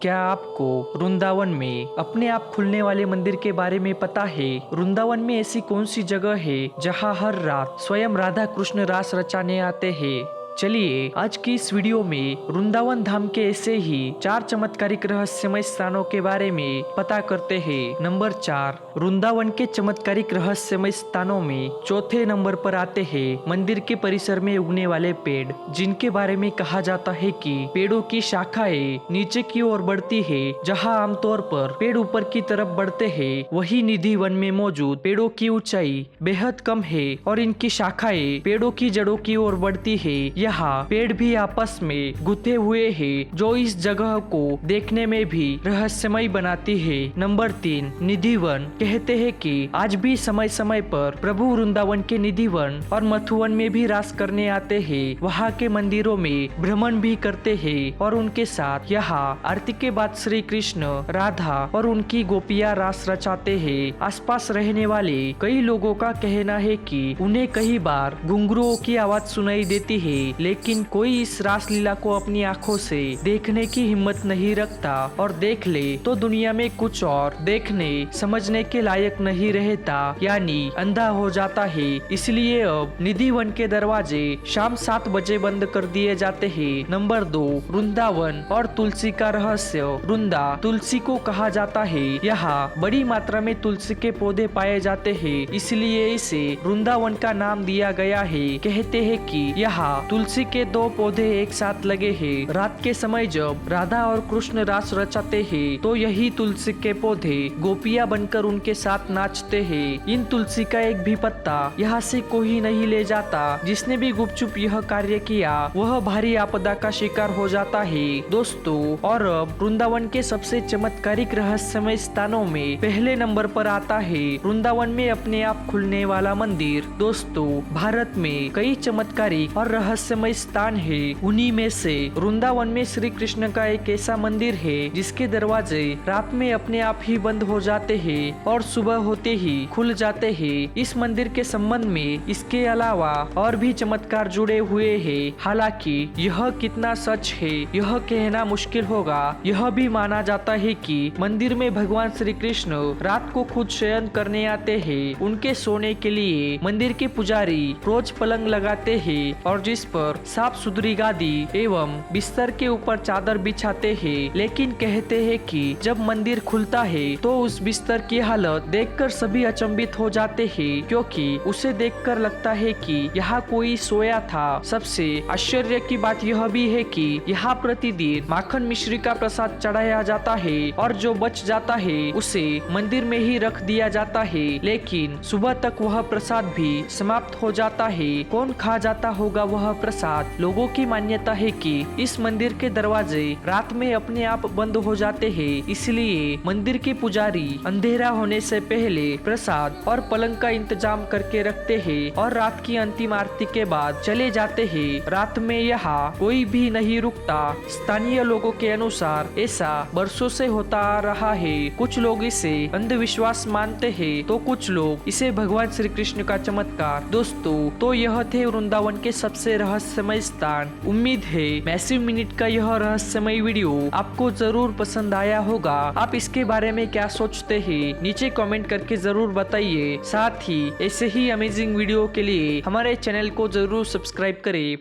क्या आपको वृंदावन में अपने आप खुलने वाले मंदिर के बारे में पता है? वृंदावन में ऐसी कौन सी जगह है जहां हर रात स्वयं राधा कृष्ण रास रचाने आते हैं? चलिए आज की इस वीडियो में वृंदावन धाम के ऐसे ही 4 चमत्कारिक रहस्यमय स्थानों के बारे में पता करते हैं। नंबर 4, वृंदावन के चमत्कारिक रहस्यमय स्थानों में चौथे नंबर पर आते हैं मंदिर के परिसर में उगने वाले पेड़, जिनके बारे में कहा जाता है कि पेड़ों की शाखाएं नीचे की ओर बढ़ती है। जहां आमतौर पर पेड़ ऊपर की तरफ बढ़ते हैं, वही निधि वन में मौजूद पेड़ों की ऊंचाई बेहद कम है और इनकी शाखाएं पेड़ों की जड़ों की ओर बढ़ती है। यहाँ पेड़ भी आपस में गुथे हुए हैं, जो इस जगह को देखने में भी रहस्यमय बनाती है। नंबर 3, निधि वन। कहते हैं कि आज भी समय समय पर प्रभु वृंदावन के निधि वन और मथुवन में भी रास करने आते हैं। वहाँ के मंदिरों में भ्रमण भी करते हैं और उनके साथ यहाँ आरती के बाद श्री कृष्ण, राधा और उनकी गोपियाँ रास रचाते हैं। आसपास रहने वाले कई लोगों का कहना है कि उन्हें कई बार घुंघरुओं की आवाज सुनाई देती है, लेकिन कोई इस रासलीला को अपनी आंखों से देखने की हिम्मत नहीं रखता और देख ले तो दुनिया में कुछ और देखने समझने के लायक नहीं रहता, यानी अंधा हो जाता है। इसलिए अब निधि वन के दरवाजे शाम 7 बजे बंद कर दिए जाते हैं। नंबर 2, वृंदावन और तुलसी का रहस्य। वृंदा तुलसी को कहा जाता है। यहाँ बड़ी मात्रा में तुलसी के पौधे पाए जाते हैं, इसलिए इसे वृंदावन का नाम दिया गया है। कहते हैं कि यहाँ तुलसी के 2 पौधे एक साथ लगे हैं। रात के समय जब राधा और कृष्ण रास रचाते हैं, तो यही तुलसी के पौधे गोपियां बनकर उनके साथ नाचते हैं। इन तुलसी का एक भी पत्ता यहाँ से कोई नहीं ले जाता। जिसने भी गुपचुप यह कार्य किया वह भारी आपदा का शिकार हो जाता है। दोस्तों, और अब वृंदावन के सबसे चमत्कारिक रहस्यमय स्थानों में पहले नंबर पर आता है वृंदावन में अपने आप खुलने वाला मंदिर। दोस्तों, भारत में कई चमत्कारिक और रहस्यमय स्थान है। उन्हीं में से वृंदावन में श्री कृष्ण का एक ऐसा मंदिर है जिसके दरवाजे रात में अपने आप ही बंद हो जाते हैं और सुबह होते ही खुल जाते हैं। इस मंदिर के संबंध में इसके अलावा और भी चमत्कार जुड़े हुए हैं। हालांकि यह कितना सच है यह कहना मुश्किल होगा। यह भी माना जाता है कि मंदिर में भगवान श्री कृष्ण रात को खुद शयन करने आते हैं। उनके सोने के लिए मंदिर के पुजारी रोज पलंग लगाते हैं और जिस पर साफ सुथरी गादी एवं बिस्तर के ऊपर चादर बिछाते हैं। लेकिन कहते हैं कि जब मंदिर खुलता है तो उस बिस्तर की हालत देखकर सभी अचंभित हो जाते हैं, क्योंकि उसे देखकर लगता है कि यहाँ कोई सोया था। सबसे आश्चर्य की बात यह भी है कि यहाँ प्रतिदिन माखन मिश्री का प्रसाद चढ़ाया जाता है और जो बच जाता है उसे मंदिर में ही रख दिया जाता है। लेकिन सुबह तक वह प्रसाद भी समाप्त हो जाता है। कौन खा जाता होगा वह प्रसाद? लोगों की मान्यता है कि इस मंदिर के दरवाजे रात में अपने आप बंद हो जाते हैं, इसलिए मंदिर के पुजारी अंधेरा होने से पहले प्रसाद और पलंग का इंतजाम करके रखते हैं और रात की अंतिम आरती के बाद चले जाते हैं। रात में यहाँ कोई भी नहीं रुकता। स्थानीय लोगों के अनुसार ऐसा बरसों से होता आ रहा है। कुछ लोग इसे अंधविश्वास मानते हैं तो कुछ लोग इसे भगवान श्री कृष्ण का चमत्कार। दोस्तों, तो यह थे वृंदावन के सबसे रहस्यमय स्थान। उम्मीद है मैसिव मिनट का यह रहस्यमय वीडियो आपको जरूर पसंद आया होगा। आप इसके बारे में क्या सोचते हैं नीचे कमेंट करके जरूर बताइए। साथ ही ऐसे ही अमेजिंग वीडियो के लिए हमारे चैनल को जरूर सब्सक्राइब करें।